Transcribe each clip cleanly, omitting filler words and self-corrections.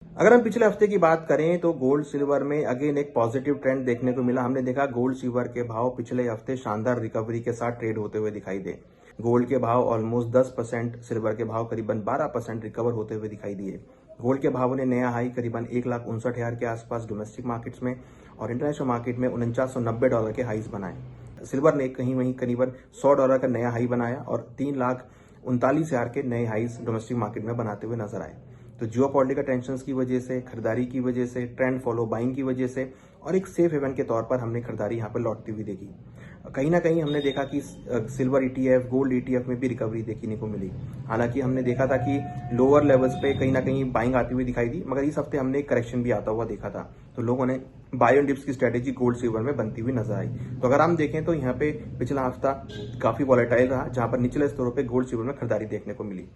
अगर हम पिछले हफ्ते की बात करें तो गोल्ड सिल्वर में अगेन एक पॉजिटिव ट्रेंड देखने को मिला। हमने देखा गोल्ड सिल्वर के भाव पिछले हफ्ते शानदार रिकवरी के साथ ट्रेड होते हुए दिखाई दे। गोल्ड के भाव ऑलमोस्ट 10%, सिल्वर के भाव करीबन 12% रिकवर होते हुए दिखाई दिए। गोल्ड के भावों ने नया हाई करीबन 1,59,000 के आसपास डोमेस्टिक मार्केट्स में और इंटरनेशनल मार्केट में $4990 के हाईज बनाए। सिल्वर ने कहीं वहीं करीबन $100 का नया हाई बनाया और 3,39,000 के नए हाईज डोमेस्टिक मार्केट में बनाते हुए नजर आए। तो जियोपॉलिटिकल टेंशंस की वजह से, खरीदारी की वजह से, ट्रेंड फॉलो बाइंग की वजह से और एक सेफ हेवन के तौर पर हमने खरीदारी यहाँ पर लौटती हुई देखी। कहीं ना कहीं हमने देखा कि सिल्वर ईटीएफ, गोल्ड ईटीएफ में भी रिकवरी देखने को मिली। हालांकि हमने देखा था कि लोअर लेवल्स पे कहीं ना कहीं बाइंग आती हुई दिखाई दी, मगर इस हफ्ते हमने एक करेक्शन भी आता हुआ देखा था। तो लोगों ने बाय ऑन डिप्स की स्ट्रेटेजी गोल्ड सिल्वर में बनती हुई नजर आई। तो अगर हम देखें तो यहाँ पे पिछला हफ्ता काफी वॉलेटाइल रहा, जहां पर निचले स्तरों पर गोल्ड सिल्वर में खरीदारी देखने को मिली।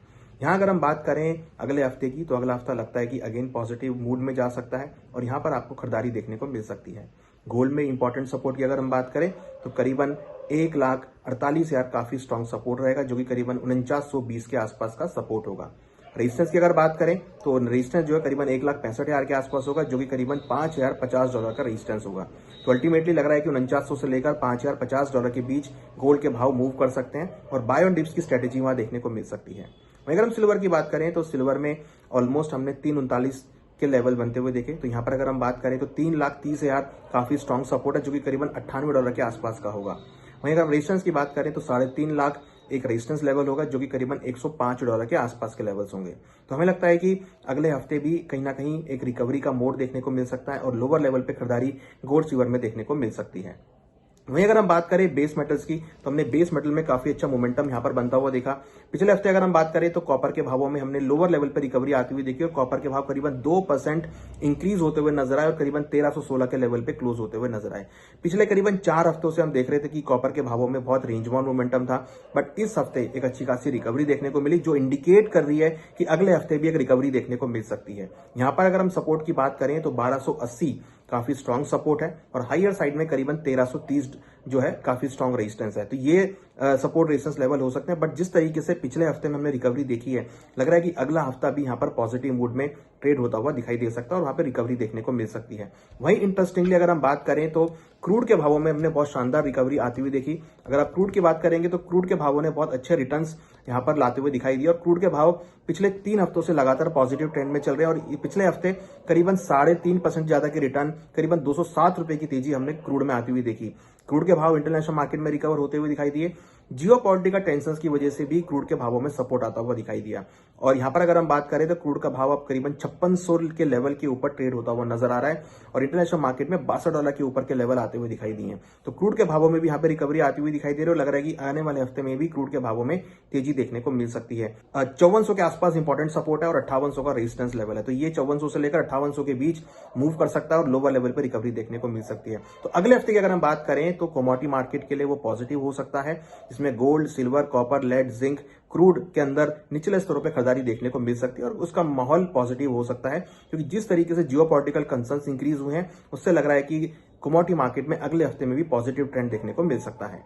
यहाँ अगर हम बात करें अगले हफ्ते की, तो अगला हफ्ता लगता है कि अगेन पॉजिटिव मूड में जा सकता है और यहाँ पर आपको खरीदारी देखने को मिल सकती है। गोल्ड में इंपॉर्टेंट सपोर्ट की अगर हम बात करें तो करीबन 1,48,000 काफी स्ट्रॉन्ग सपोर्ट रहेगा, जो कि करीबन 4920 के आसपास का सपोर्ट होगा। रेजिस्टेंस की अगर बात करें तो रेजिस्टेंस जो है करीबन 1,65,000 के आसपास होगा, जो कि करीबन $5,050 का रेजिस्टेंस होगा। तो अल्टीमेटली लग रहा है कि 4900 से लेकर $5,050 के बीच गोल्ड के भाव मूव कर सकते हैं और बाय ऑन डिप्स की स्ट्रेटेजी वहां देखने को मिल सकती है। वहीं अगर हम सिल्वर की बात करें तो सिल्वर में ऑलमोस्ट हमने 339 के लेवल बनते हुए देखे। तो यहाँ पर अगर हम बात करें तो 3,30,000 काफी स्ट्रॉन्ग सपोर्ट है, जो कि करीबन $98 के आसपास का होगा। वहीं अगर हम रेजिस्टेंस की बात करें तो 3.5 लाख एक रेजिस्टेंस लेवल होगा, जो कि करीबन $105 के आसपास के लेवल्स होंगे। तो हमें लगता है कि अगले हफ्ते भी कहीं ना कहीं एक रिकवरी का मोड देखने को मिल सकता है और लोअर लेवल पे खरीदारी गोल्ड सिल्वर में देखने को मिल सकती है। वहीं अगर हम बात करें बेस मेटल्स की, तो हमने बेस मेटल में काफी अच्छा मोमेंटम यहां पर बनता हुआ देखा। पिछले हफ्ते अगर हम बात करें तो कॉपर के भावों में हमने लोअर लेवल पर रिकवरी आती हुई देखी और कॉपर के भाव करीबन 2% इंक्रीज होते हुए नजर आए और करीबन 1316 के लेवल पे क्लोज होते हुए नजर आए। पिछले करीबन 4 हफ्तों से हम देख रहे थे कि कॉपर के भावों में बहुत रेंज बाउंड मोमेंटम था, बट इस हफ्ते एक अच्छी खासी रिकवरी देखने को मिली, जो इंडिकेट कर रही है कि अगले हफ्ते भी एक रिकवरी देखने को मिल सकती है। यहाँ पर अगर हम सपोर्ट की बात करें तो 1280 काफी स्ट्रॉन्ग सपोर्ट है और हायर साइड में करीबन 1330 जो है काफी स्ट्रॉन्ग रेजिस्टेंस है। तो ये सपोर्ट रेजिस्टेंस लेवल हो सकते हैं, बट जिस तरीके से पिछले हफ्ते में हमने रिकवरी देखी है, लग रहा है कि अगला हफ्ता भी यहाँ पर पॉजिटिव मूड में ट्रेड होता हुआ दिखाई दे सकता है और वहां पर रिकवरी देखने को मिल सकती है। वहीं इंटरेस्टिंगली अगर हम बात करें तो क्रूड के भावों में हमने बहुत शानदार रिकवरी आती हुई देखी। अगर आप क्रूड की बात करेंगे तो क्रूड के भावों ने बहुत अच्छे रिटर्न्स यहाँ पर लाते हुए दिखाई दिए और क्रूड के भाव पिछले 3 हफ्तों से लगातार पॉजिटिव ट्रेंड में चल रहे हैं और पिछले हफ्ते करीबन 3.5% ज्यादा के रिटर्न, करीबन ₹207 की तेजी हमने क्रूड में आती हुई देखी। क्रूड के भाव इंटरनेशनल मार्केट में रिकवर होते हुए दिखाई दिए। जियोपॉलिटिकल टेंशंस की वजह से भी क्रूड के भावों में सपोर्ट आता हुआ दिखाई दिया और यहां पर अगर हम बात करें तो क्रूड का भाव अब करीबन 5600 के लेवल के ऊपर ट्रेड होता हुआ नजर आ रहा है और इंटरनेशनल मार्केट में $62 के ऊपर के लेवल आते हुए दिखाई दिए। तो क्रूड के भावों में भी यहाँ पे रिकवरी आती हुई दिखाई दे रही है और लग रहा है कि आने वाले हफ्ते में भी क्रूड के भावों में तेजी देखने को मिल सकती है। 5400 के आसपास इंपॉर्टेंट सपोर्ट है और 5800 का रेजिस्टेंस लेवल है। तो ये 5400 से लेकर 5800 के बीच मूव कर सकता है और लोअर लेवल पर रिकवरी देखने को मिल सकती है। तो अगले हफ्ते की अगर हम बात करें तो कमोडिटी मार्केट के लिए वो पॉजिटिव हो सकता है, जिसमें gold, silver, copper, lead, zinc, crude के अंदर निचले स्तरों पर खरीदारी देखने को मिल सकती है और उसका माहौल पॉजिटिव हो सकता है, क्योंकि जिस तरीके से जियोपॉलिटिकल कंसर्न्स इंक्रीज हुए हैं उससे लग रहा है कि कमोडिटी मार्केट में अगले हफ्ते में भी पॉजिटिव ट्रेंड देखने को मिल सकता है।